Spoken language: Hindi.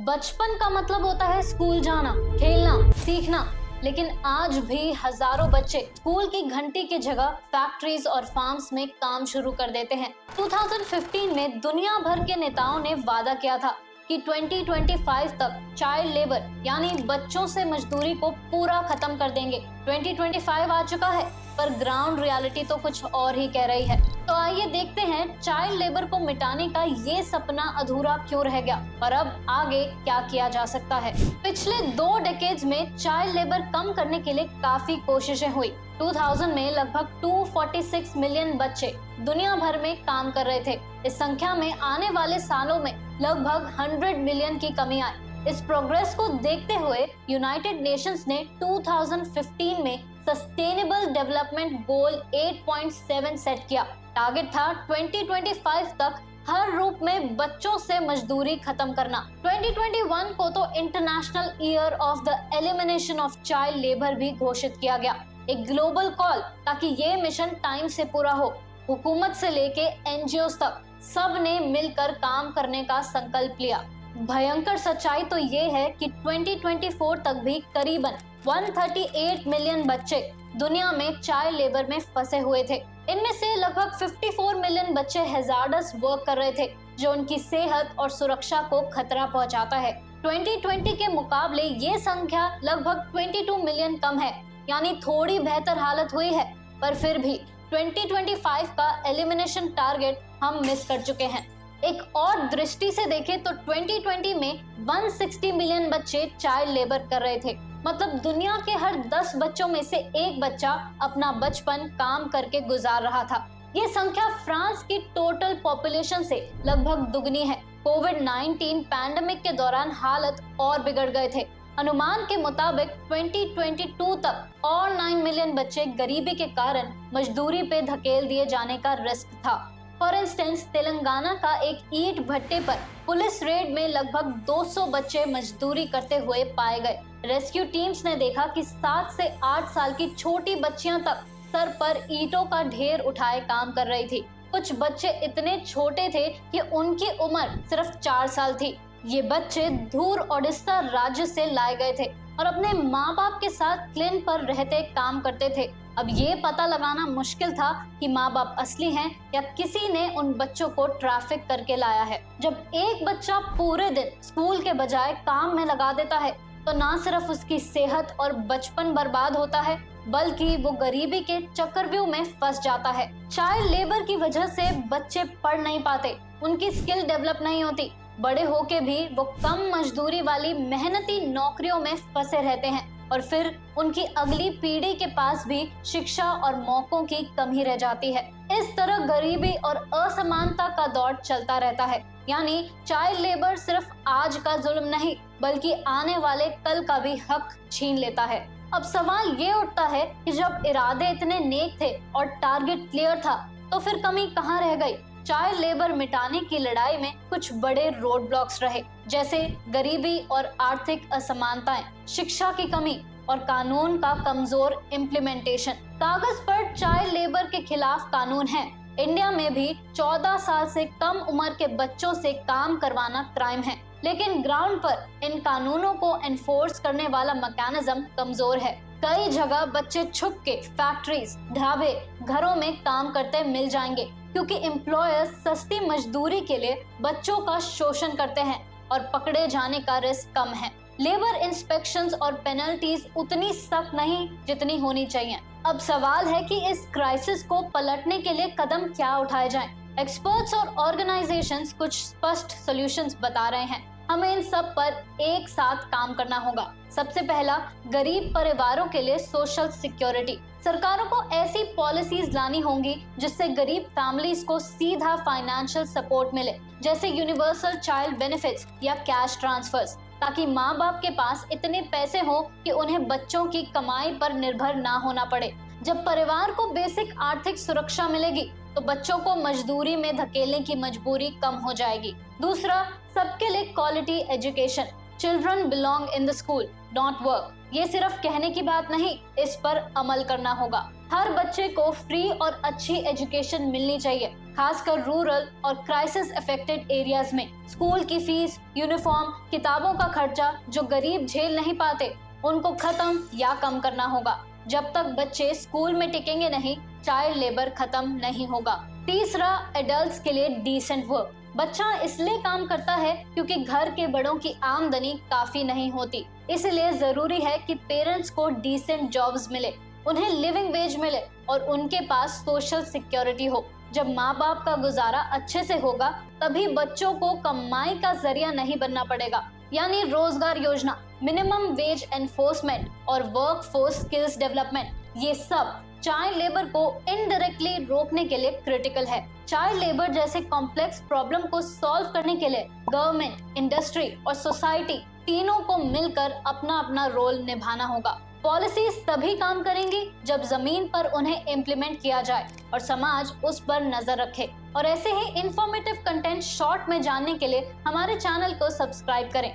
बचपन का मतलब होता है स्कूल जाना, खेलना, सीखना। लेकिन आज भी हजारों बच्चे स्कूल की घंटी की जगह फैक्ट्रीज और फार्म्स में काम शुरू कर देते हैं। 2015 में दुनिया भर के नेताओं ने वादा किया था कि 2025 तक चाइल्ड लेबर यानी बच्चों से मजदूरी को पूरा खत्म कर देंगे। 2025 आ चुका है, पर ग्राउंड रियलिटी तो कुछ और ही कह रही है। तो आइए देखते हैं चाइल्ड लेबर को मिटाने का ये सपना अधूरा क्यों रह गया और अब आगे क्या किया जा सकता है। पिछले 2 डेकेड्स में चाइल्ड लेबर कम करने के लिए काफी कोशिशें हुई। 2000 में लगभग 246 मिलियन बच्चे दुनिया भर में काम कर रहे थे। इस संख्या में आने वाले सालों में लगभग 100 मिलियन की कमी आई। इस प्रोग्रेस को देखते हुए यूनाइटेड नेशंस ने 2015 में सस्टेनेबल डेवलपमेंट गोल 8.7 सेट किया। टारगेट था 2025 तक हर रूप में बच्चों से मजदूरी खत्म करना। 2021 को तो international year of the elimination of child labour भी घोषित किया गया, एक ग्लोबल कॉल ताकि ये मिशन टाइम से पूरा हो। हुकूमत से लेके एनजीओस तक सब ने मिलकर काम करने का संकल्प लिया। भयंकर सच्चाई तो ये है कि 2024 तक भी करीबन 138 मिलियन बच्चे दुनिया में चाइल्ड लेबर में फंसे हुए थे। इनमें से लगभग 54 मिलियन बच्चे हैजार्डस वर्क कर रहे थे, जो उनकी सेहत और सुरक्षा को खतरा पहुंचाता है। 2020 के मुकाबले ये संख्या लगभग 22 मिलियन कम है, यानी थोड़ी बेहतर हालत हुई है, पर फिर भी 2025 का एलिमिनेशन टारगेट हम मिस कर चुके हैं। एक और दृष्टि से देखें तो 2020 में 160 मिलियन बच्चे चाइल्ड लेबर कर रहे थे। मतलब दुनिया के हर 10 बच्चों में से एक बच्चा अपना बचपन काम करके गुजार रहा था। ये संख्या फ्रांस की टोटल पॉपुलेशन से लगभग दुगनी है। कोविड-19 पैंडेमिक के दौरान हालत और बिगड़ गए थे। अनुमान के मुताबिक 2022 तक और 9 मिलियन बच्चे गरीबी के कारण मजदूरी पे धकेल दिए जाने का रिस्क था। फॉर इंस्टेंस, तेलंगाना का एक ईंट भट्टे पर पुलिस रेड में लगभग 200 बच्चे मजदूरी करते हुए पाए गए। रेस्क्यू टीम्स ने देखा कि 7 से 8 साल की छोटी बच्चियां तक सर पर ईंटों का ढेर उठाए काम कर रही थी। कुछ बच्चे इतने छोटे थे कि उनकी उम्र सिर्फ 4 साल थी। ये बच्चे दूर ओडिशा राज्य से लाए गए थे और अपने माँ बाप के साथ क्लिन पर रहते काम करते थे। अब ये पता लगाना मुश्किल था कि माँ बाप असली हैं या किसी ने उन बच्चों को ट्रैफिक करके लाया है। जब एक बच्चा पूरे दिन स्कूल के बजाय काम में लगा देता है, तो ना सिर्फ उसकी सेहत और बचपन बर्बाद होता है, बल्कि वो गरीबी के चक्रव्यूह में फंस जाता है। चाइल्ड लेबर की वजह से बच्चे पढ़ नहीं पाते, उनकी स्किल डेवलप नहीं होती। बड़े होके भी वो कम मजदूरी वाली मेहनती नौकरियों में फंसे रहते हैं और फिर उनकी अगली पीढ़ी के पास भी शिक्षा और मौकों की कमी रह जाती है। इस तरह गरीबी और असमानता का दौर चलता रहता है। यानी चाइल्ड लेबर सिर्फ आज का जुल्म नहीं, बल्कि आने वाले कल का भी हक छीन लेता है। अब सवाल ये उठता है कि जब इरादे इतने नेक थे और टारगेट क्लियर था, तो फिर कमी कहाँ रह गई? चाइल्ड लेबर मिटाने की लड़ाई में कुछ बड़े रोड ब्लॉक्स रहे, जैसे गरीबी और आर्थिक असमानताएं, शिक्षा की कमी और कानून का कमजोर इम्प्लीमेंटेशन। कागज पर चाइल्ड लेबर के खिलाफ कानून है। इंडिया में भी 14 साल से कम उम्र के बच्चों से काम करवाना क्राइम है, लेकिन ग्राउंड पर इन कानूनों को एनफोर्स करने वाला मैकेनिज्म कमजोर है। कई जगह बच्चे छुप के फैक्ट्रीज, ढाबे, घरों में काम करते मिल जाएंगे, क्योंकि एम्प्लॉयर्स सस्ती मजदूरी के लिए बच्चों का शोषण करते हैं और पकड़े जाने का रिस्क कम है। लेबर इंस्पेक्शंस और पेनल्टीज उतनी सख्त नहीं जितनी होनी चाहिए। अब सवाल है कि इस क्राइसिस को पलटने के लिए कदम क्या उठाए जाएं? एक्सपर्ट्स और ऑर्गेनाइजेशंस कुछ स्पष्ट सॉल्यूशंस बता रहे हैं। हमें इन सब पर एक साथ काम करना होगा। सबसे पहला, गरीब परिवारों के लिए सोशल सिक्योरिटी। सरकारों को ऐसी पॉलिसीज लानी होंगी जिससे गरीब फैमिलीज को सीधा फाइनेंशियल सपोर्ट मिले, जैसे यूनिवर्सल चाइल्ड बेनिफिट्स या कैश ट्रांसफर्स, ताकि माँ बाप के पास इतने पैसे हो कि उन्हें बच्चों की कमाई पर निर्भर ना होना पड़े। जब परिवार को बेसिक आर्थिक सुरक्षा मिलेगी, तो बच्चों को मजदूरी में धकेलने की मजबूरी कम हो जाएगी। दूसरा, सबके लिए quality education. Children belong in the school not work. ये सिर्फ कहने की बात नहीं, इस पर अमल करना होगा। हर बच्चे को फ्री और अच्छी एजुकेशन मिलनी चाहिए, खासकर रूरल और क्राइसिस अफेक्टेड एरियाज में। स्कूल की फीस, यूनिफॉर्म, किताबों का खर्चा जो गरीब झेल नहीं पाते, उनको खत्म या कम करना होगा। जब तक बच्चे स्कूल में टिकेंगे नहीं, चाइल्ड लेबर खत्म नहीं होगा। तीसरा, एडल्ट्स के लिए डिसेंट वर्क। बच्चा इसलिए काम करता है क्योंकि घर के बड़ों की आमदनी काफी नहीं होती, इसलिए जरूरी है कि पेरेंट्स को डिसेंट जॉब्स मिले, उन्हें लिविंग वेज मिले और उनके पास सोशल सिक्योरिटी हो। जब माँ बाप का गुजारा अच्छे से होगा, तभी बच्चों को कमाई का जरिया नहीं बनना पड़ेगा। यानी रोजगार योजना, मिनिमम वेज एनफोर्समेंट और वर्क फोर्स स्किल्स डेवलपमेंट, ये सब चाइल्ड लेबर को इनडायरेक्टली रोकने के लिए क्रिटिकल है। चाइल्ड लेबर जैसे कॉम्प्लेक्स प्रॉब्लम को सॉल्व करने के लिए गवर्नमेंट, इंडस्ट्री और सोसाइटी तीनों को मिलकर अपना अपना रोल निभाना होगा। पॉलिसीज तभी काम करेंगी जब जमीन पर उन्हें इम्प्लीमेंट किया जाए और समाज उस पर नजर रखे। और ऐसे ही इंफॉर्मेटिव कंटेंट शॉर्ट में जानने के लिए हमारे चैनल को सब्सक्राइब करें।